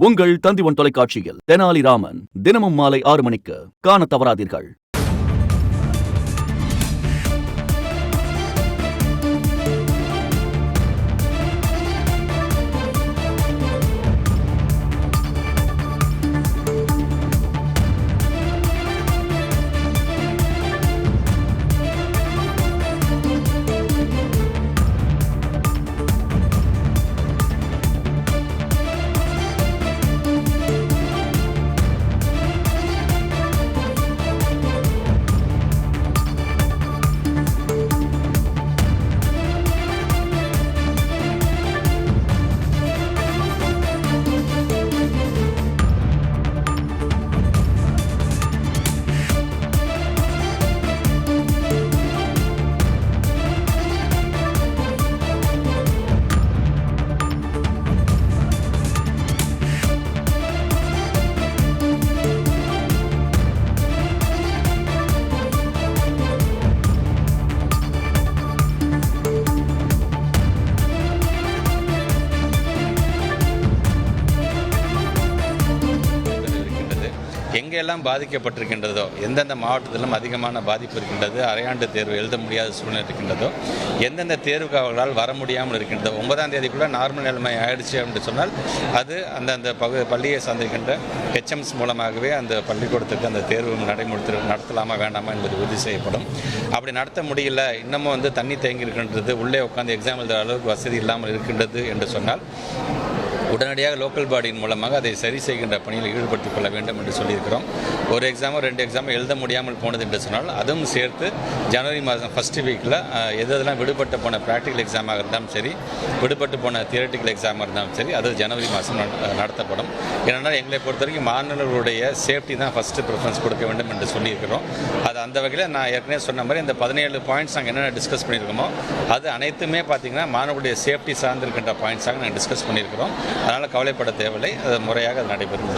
உங்கள் தந்திவன் தொலைக்காட்சியில் தெனாலிராமன் தினமும் மாலை 6 மணிக்கு காணத் தவறாதீர்கள். எங்கெல்லாம் பாதிக்கப்பட்டிருக்கின்றதோ, எந்தெந்த மாவட்டத்திலும் அதிகமான பாதிப்பு இருக்கின்றது, அரையாண்டு தேர்வு எழுத முடியாத சூழ்நிலை இருக்கின்றதோ, எந்தெந்த தேர்வுக்கு அவர்களால் வர முடியாமல் இருக்கின்றதோ, 9ஆம் தேதிக்குள்ளே நார்மல் நிலைமை ஆயிடுச்சு அப்படின்னு சொன்னால் அது அந்தந்த பள்ளியை சார்ந்திருக்கின்ற ஹெச்எம்ஸ் மூலமாகவே அந்த பள்ளிக்கூடத்துக்கு அந்த தேர்வு நடத்தலாமா வேண்டாமா என்பது உறுதி செய்யப்படும். அப்படி நடத்த முடியல, இன்னமும் தண்ணி தேங்கி இருக்கின்றது, உள்ளே உட்காந்து எக்ஸாம் எழுதுகிற அளவுக்கு வசதி இல்லாமல் இருக்கின்றது என்று சொன்னால் உடனடியாக லோக்கல் பாடியின் மூலமாக அதை சரி செய்கின்ற பணியில் ஈடுபடுத்திக் கொள்ள வேண்டும் என்று சொல்லியிருக்கிறோம். ஒரு எக்ஸாமோ 2 எக்ஸாமோ எழுத முடியாமல் போனது என்று சொன்னால் அதுவும் சேர்த்து ஜனவரி மாதம் ஃபஸ்ட்டு வீக்கில் எதெல்லாம் விடுபட்டு போன ப்ராக்டிக்கல் எக்ஸாமாக இருந்தாலும் சரி, விடுபட்டு போன தியரட்டிக்கல் எக்ஸாமாக இருந்தாலும் சரி, அது ஜனவரி மாதம் நடத்தப்படும். ஏனென்றால் எங்களை பொறுத்த வரைக்கும் மாணவர்களுடைய சேஃப்டி தான் ஃபஸ்ட்டு ப்ரிஃபரன்ஸ் கொடுக்க வேண்டும் என்று சொல்லியிருக்கிறோம். அது அந்த வகையில் நான் ஏற்கனவே சொன்ன மாதிரி இந்த 17 பாயிண்ட்ஸ் நாங்கள் என்னென்ன டிஸ்கஸ் பண்ணியிருக்கோமோ அது அனைத்துமே பார்த்திங்கன்னா மாணவர்களுடைய சேஃப்டி சார்ந்திருக்கின்ற பாயிண்ட்ஸாக நாங்கள் டிஸ்கஸ் பண்ணியிருக்கிறோம். அதனால் கவலைப்பட தேவையில்லை, அது முறையாக அது நடைபெறும்.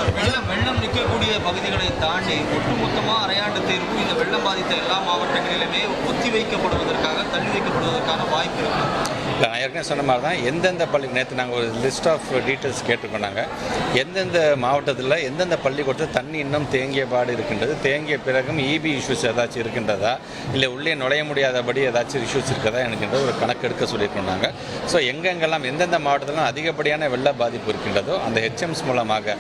வெள்ளம் நிற்கக்கூடிய பகுதிகளை தாண்டி ஒட்டுமொத்தமாக அரையாண்டு தேர்வு இந்த வெள்ளம் பாதித்த எல்லா மாவட்டங்களிலுமே ஒத்தி வைக்கப்படுவதற்காக தள்ளி வைக்கப்படுவதற்கான வாய்ப்பு இருக்குது. இல்லை, நான் ஏற்கனவே சொன்ன மாதிரி தான் எந்தெந்த பள்ளி நேற்று நாங்கள் ஒரு லிஸ்ட் ஆஃப் டீட்டெயில்ஸ் கேட்டுக்கொண்டாங்க. எந்தெந்த மாவட்டத்தில் எந்தெந்த பள்ளிக்கூடத்தில் தண்ணி இன்னும் தேங்கிய பாடு இருக்கின்றது, தேங்கிய பிறகும் இபி இஷ்யூஸ் ஏதாச்சும் இருக்கின்றதா, இல்லை உள்ளே நுழைய முடியாதபடி ஏதாச்சும் இஷ்யூஸ் இருக்கிறதா எனக்குன்ற ஒரு கணக்கெடுக்க சொல்லியிருக்கோங்க. ஸோ எங்கெங்கெல்லாம் எந்தெந்த மாவட்டத்திலும் அதிகப்படியான வெள்ள பாதிப்பு இருக்கின்றதோ அந்த ஹெச்எம்ஸ் மூலமாக,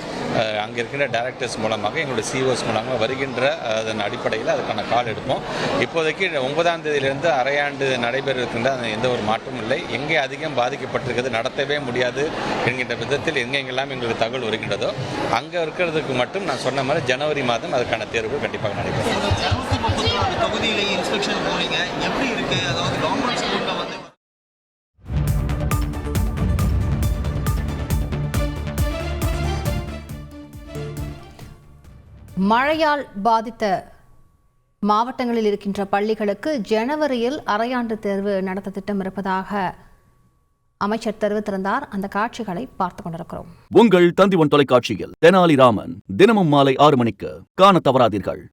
அங்கே இருக்கின்ற டைரக்டர்ஸ் மூலமாக, எங்களுடைய சிஓஸ் மூலமாக வருகின்ற அதன் அடிப்படையில் அதுக்கான கால் எடுப்போம். இப்போதைக்கு 9ஆம் தேதியிலிருந்து அரையாண்டு நடைபெற இருக்கின்ற எந்த ஒரு மாற்றமும் இல்லை. எங்கே அதிகம் பாதிக்கப்பட்டிருக்கிறது, நடத்தவே முடியாது என்கின்ற விதத்தில் எங்கெங்கெல்லாம் எங்களுக்கு தகவல் வருகின்றதோ அங்கே இருக்கிறதுக்கு மட்டும் நான் சொன்ன மாதிரி ஜனவரி மாதம் அதுக்கான தேர்வு கண்டிப்பாக நடைபெறும். மழையால் பாதித்த மாவட்டங்களில் இருக்கின்ற பள்ளிகளுக்கு ஜனவரியில் அரையாண்டு தேர்வு நடத்த திட்டம் இருப்பதாக அமைச்சர் தெரிவித்திருந்தார். அந்த காட்சிகளை பார்த்துக் கொண்டிருக்கிறோம். உங்கள் தந்திவன் தொலைக்காட்சியில் தெனாலிராமன் தினமும் மாலை 6 மணிக்கு காணத் தவறாதீர்கள்.